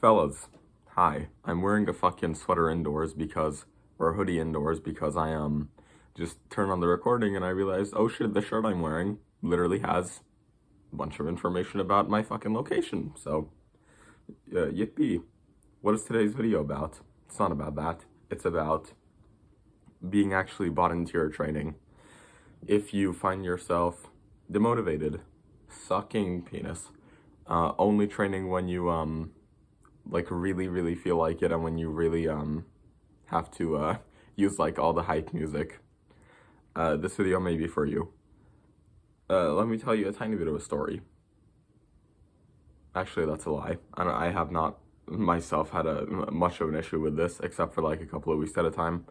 Fellas, hi. I'm wearing a fucking sweater indoors or a hoodie indoors because I just turned on the recording and I realized, oh shit, the shirt I'm wearing literally has a bunch of information about my fucking location. So, yippee. What is today's video about? It's not about that. It's about being actually bought into your training. If you find yourself demotivated, sucking penis, only training when you like really feel like it and when you really have to use like all the hype music, this video may be for you. Let me tell you a tiny bit of a story. Actually, that's a lie. I have not myself had much of an issue with this, except for like a couple of weeks at a time.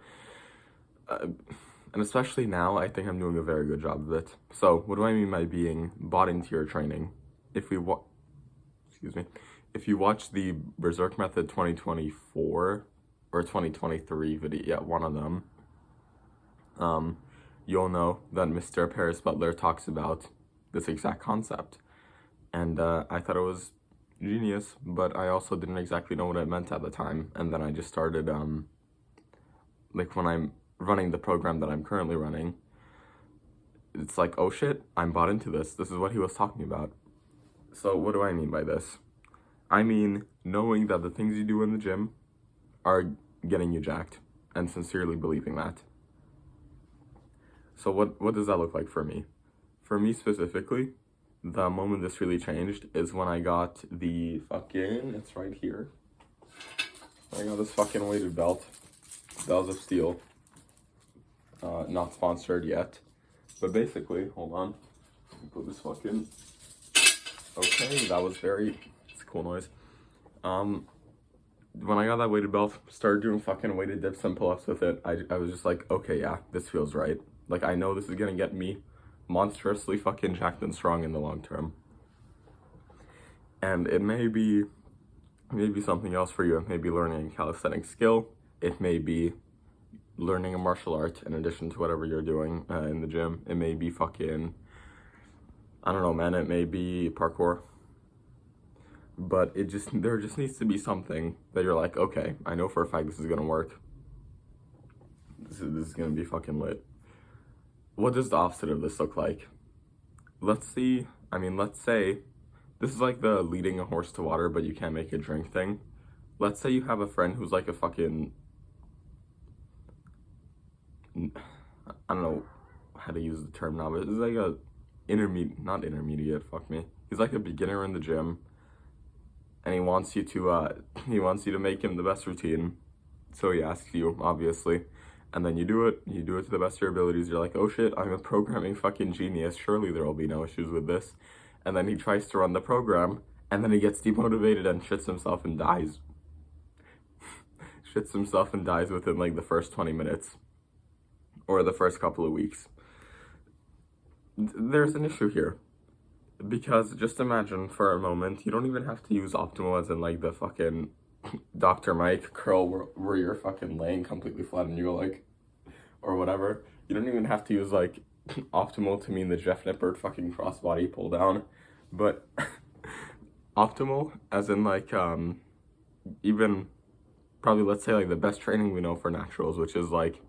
And especially now, I think I'm doing a very good job of it. So, what do I mean by being bought into your training? If you watch the Berserk Method 2024 or 2023 video, yeah, one of them, you'll know that Mr. Paris Butler talks about this exact concept. And I thought it was genius, but I also didn't exactly know what it meant at the time. And then I just started, like when I'm running the program that I'm currently running, it's like, oh shit, I'm bought into this. This is what he was talking about. So what do I mean by this? I mean knowing that the things you do in the gym are getting you jacked, and sincerely believing that. So what does that look like for me? For me specifically, the moment this really changed is when I got the fucking, it's right here. I got this fucking weighted belt. Bells of Steel. Not sponsored yet. But basically, hold on. Let me put this fucking, okay, that was it's a cool noise. When I got that weighted belt, started doing fucking weighted dips and pull-ups with it, I was just like, okay, yeah, this feels right. Like, I know this is gonna get me monstrously fucking jacked and strong in the long term. And it may be something else for you. It may be learning a calisthenic skill. It may be learning a martial art in addition to whatever you're doing in the gym. It may be fucking, I don't know, man, it may be parkour. But there just needs to be something that you're like, okay, I know for a fact this is gonna work. This is gonna be fucking lit. What does the opposite of this look like? Let's say, this is like the leading a horse to water but you can't make it drink thing. Let's say you have a friend who's like a fucking, I don't know how to use the term now, but it's like a not intermediate, fuck me. He's like a beginner in the gym, and he wants you to make him the best routine. So he asks you, obviously, and then you do it to the best of your abilities. You're like, oh shit, I'm a programming fucking genius. Surely there will be no issues with this. And then he tries to run the program, and then he gets demotivated and shits himself and dies. Shits himself and dies within like the first 20 minutes. Or the first couple of weeks. There's an issue here. Because just imagine for a moment, you don't even have to use optimal as in like the fucking Dr. Mike curl where you're fucking laying completely flat and you go like, or whatever. You don't even have to use like optimal to mean the Jeff Nippert fucking crossbody pull down. But optimal as in like, even probably let's say like the best training we know for naturals, which is like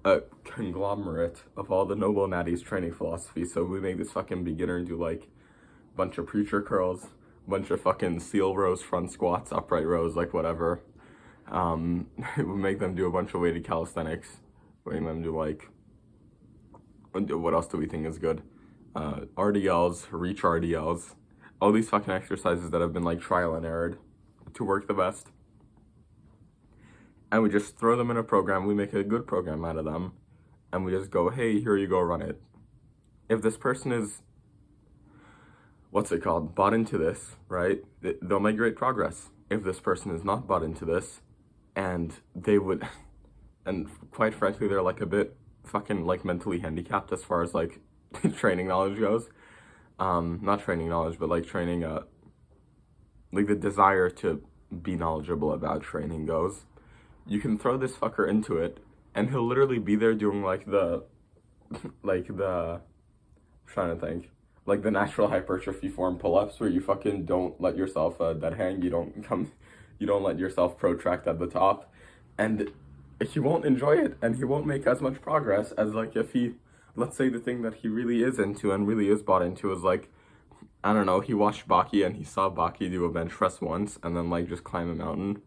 a conglomerate of all the Noble Natty's training philosophy. So we make this fucking beginner do like a bunch of preacher curls, bunch of fucking seal rows, front squats, upright rows, like whatever. We make them do a bunch of weighted calisthenics. We make them do like, what else do we think is good? RDLs, reach RDLs, all these fucking exercises that have been like trial and errored to work the best. And we just throw them in a program, we make a good program out of them, and we just go, hey, here you go, run it. If this person is, bought into this, right, they'll make great progress. If this person is not bought into this, and quite frankly, they're like a bit fucking like mentally handicapped as far as like training knowledge goes. Not training knowledge, but like training, like the desire to be knowledgeable about training goes. You can throw this fucker into it, and he'll literally be there doing like the natural hypertrophy form pull-ups where you fucking don't let yourself dead hang, you don't You don't let yourself protract at the top, and he won't enjoy it, and he won't make as much progress as like if he, let's say the thing that he really is into and really is bought into is like, I don't know, he watched Baki and he saw Baki do a bench press once and then like just climb a mountain.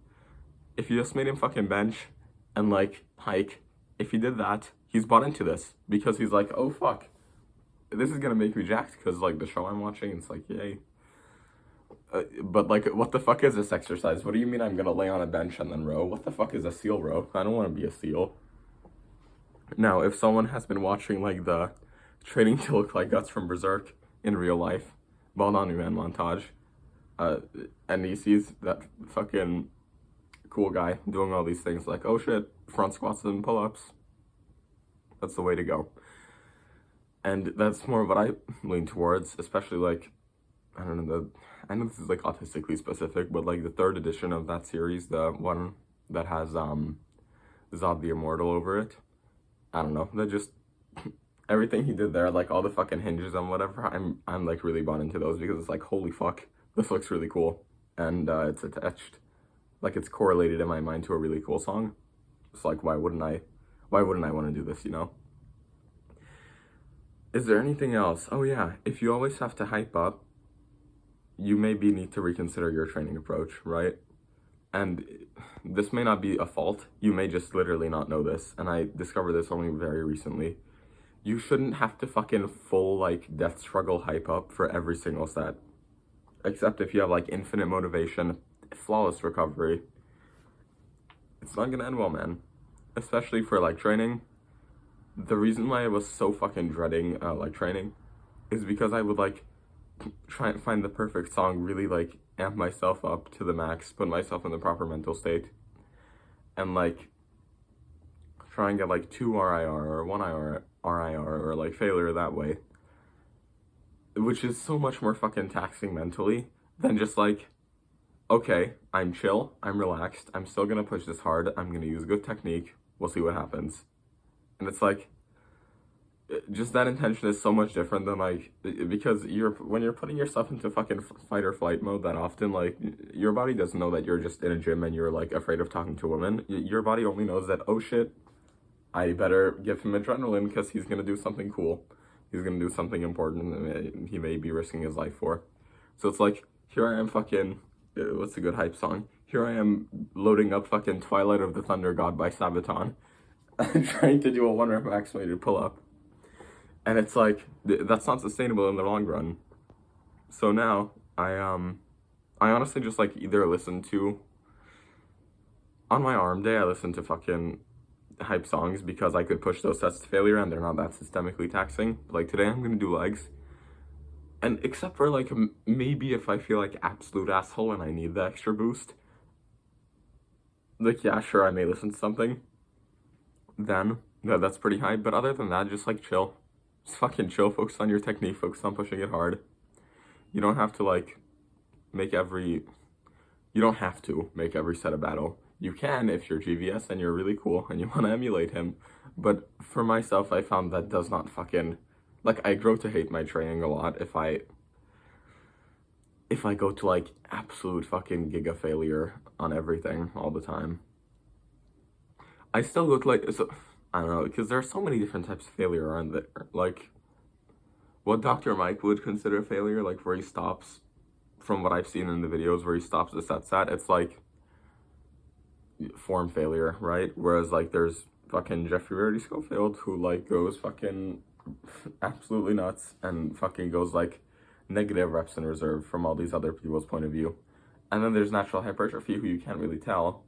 If you just made him fucking bench and like hike, if he did that, he's bought into this because he's like, oh fuck, this is gonna make me jacked because like the show I'm watching, it's like, yay. But like, what the fuck is this exercise? What do you mean I'm gonna lay on a bench and then row? What the fuck is a seal row? I don't want to be a seal. Now, if someone has been watching like the training to look like Guts from Berserk in real life, Baldanu Man montage, and he sees that fucking cool guy doing all these things like, oh shit, front squats and pull-ups, that's the way to go. And that's more what I lean towards, especially like, I don't know, I know this is like autistically specific, but like the third edition of that series, the one that has Zod the Immortal over it, I don't know, that just, everything he did there, like all the fucking hinges and whatever, I'm like really bought into those because it's like, holy fuck, this looks really cool. And it's attached, like it's correlated in my mind to a really cool song. It's like, why wouldn't I want to do this, you know? Is there anything else? Oh yeah, if you always have to hype up, you maybe need to reconsider your training approach, right? And this may not be a fault. You may just literally not know this. And I discovered this only very recently. You shouldn't have to fucking full like death struggle hype up for every single set. Except if you have like infinite motivation, flawless recovery. It's not gonna end well, man. Especially for like training. The reason why I was so fucking dreading like training is because I would like try and find the perfect song, really like amp myself up to the max, put myself in the proper mental state, and like try and get like 2 RIR or 1 RIR or like failure that way, which is so much more fucking taxing mentally than just like, okay, I'm chill, I'm relaxed, I'm still gonna push this hard, I'm gonna use good technique, we'll see what happens. And it's like, just that intention is so much different than like, because when you're putting yourself into fucking fight or flight mode that often, like your body doesn't know that you're just in a gym and you're like afraid of talking to women. Your body only knows that, oh shit, I better give him adrenaline because he's gonna do something cool. He's gonna do something important and he may be risking his life for. So it's like, here I am fucking, what's a good hype song? Here I am loading up fucking Twilight of the Thunder God by Sabaton and trying to do a 1 rep max weighted pull up. And it's like, that's not sustainable in the long run. So now, I honestly just like either listen to, on my arm day, I listen to fucking hype songs because I could push those sets to failure and they're not that systemically taxing. Like today I'm gonna do legs. And except for like, maybe if I feel like absolute asshole and I need the extra boost, like yeah, sure, I may listen to something. Then, that's pretty high. But other than that, just like chill. Just fucking chill, focus on your technique, focus on pushing it hard. You don't have to like you don't have to make every set a battle. You can if you're GVS and you're really cool and you want to emulate him. But for myself, I found that does not fucking, like I grow to hate my training a lot if I go to like absolute fucking giga failure on everything all the time. I still go to like, so, I don't know, because there are so many different types of failure around there. Like, what Dr. Mike would consider failure, like where he stops, from what I've seen in the videos, where he stops the sets at, it's like form failure, right? Whereas like there's fucking Jeffrey Rarity Schofield who like goes fucking absolutely nuts and fucking goes like negative reps in reserve from all these other people's point of view. And then there's natural hypertrophy who you can't really tell.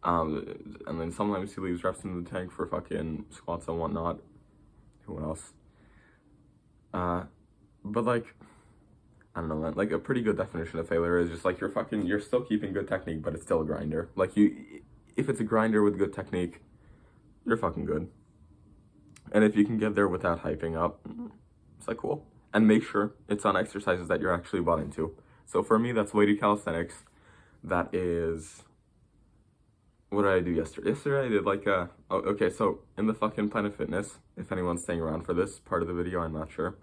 And then sometimes he leaves reps in the tank for fucking squats and whatnot. Who else? But like, I don't know, man. Like a pretty good definition of failure is just like you're still keeping good technique, but it's still a grinder. Like if it's a grinder with good technique, you're fucking good. And if you can get there without hyping up, it's like cool. And make sure it's on exercises that you're actually bought into. So for me, that's weighted calisthenics. That is, what did I do yesterday? Yesterday I did like okay, so in the fucking Planet Fitness, if anyone's staying around for this part of the video, I'm not sure.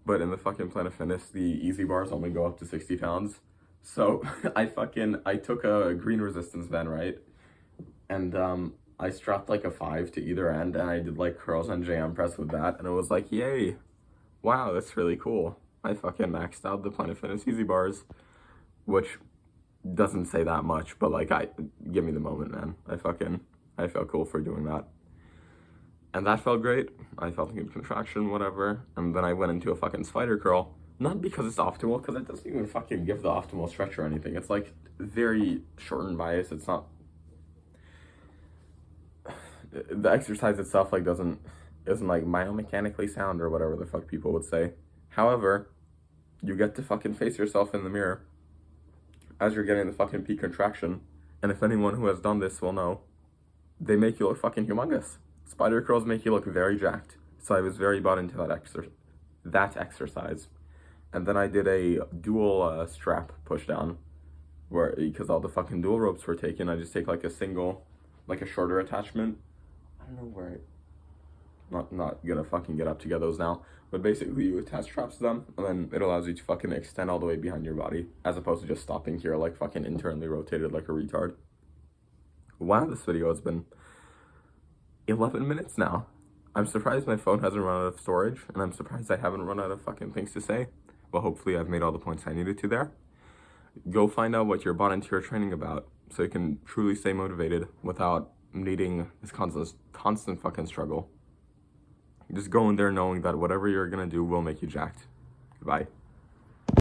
But in the fucking Planet Fitness, the easy bars only go up to 60 pounds. So I took a green resistance band, right? And I strapped like a 5 to either end, and I did like curls and JM press with that, and it was like, yay, wow, that's really cool. I fucking maxed out the Planet Fitness Easy Bars, which doesn't say that much, but like, give me the moment, man. I felt cool for doing that. And that felt great. I felt a good contraction, whatever. And then I went into a fucking spider curl. Not because it's optimal, because it doesn't even fucking give the optimal stretch or anything. It's like very shortened bias. It's not, the exercise itself like isn't like biomechanically sound or whatever the fuck people would say. However, you get to fucking face yourself in the mirror as you're getting the fucking peak contraction. And if anyone who has done this will know, they make you look fucking humongous. Spider curls make you look very jacked. So I was very bought into that exercise. And then I did a dual strap push down, where, because all the fucking dual ropes were taken, I just take like a single, like a shorter attachment. I don't know where not gonna fucking get up to get those now, but basically you attach straps to them, and then it allows you to fucking extend all the way behind your body, as opposed to just stopping here like fucking internally rotated like a retard. Wow, this video has been 11 minutes now. I'm surprised my phone hasn't run out of storage, and I'm surprised I haven't run out of fucking things to say. But hopefully I've made all the points I needed to there. Go find out what you're bought into your training about, so you can truly stay motivated without needing this constant fucking struggle. Just go in there knowing that whatever you're gonna do will make you jacked. Goodbye.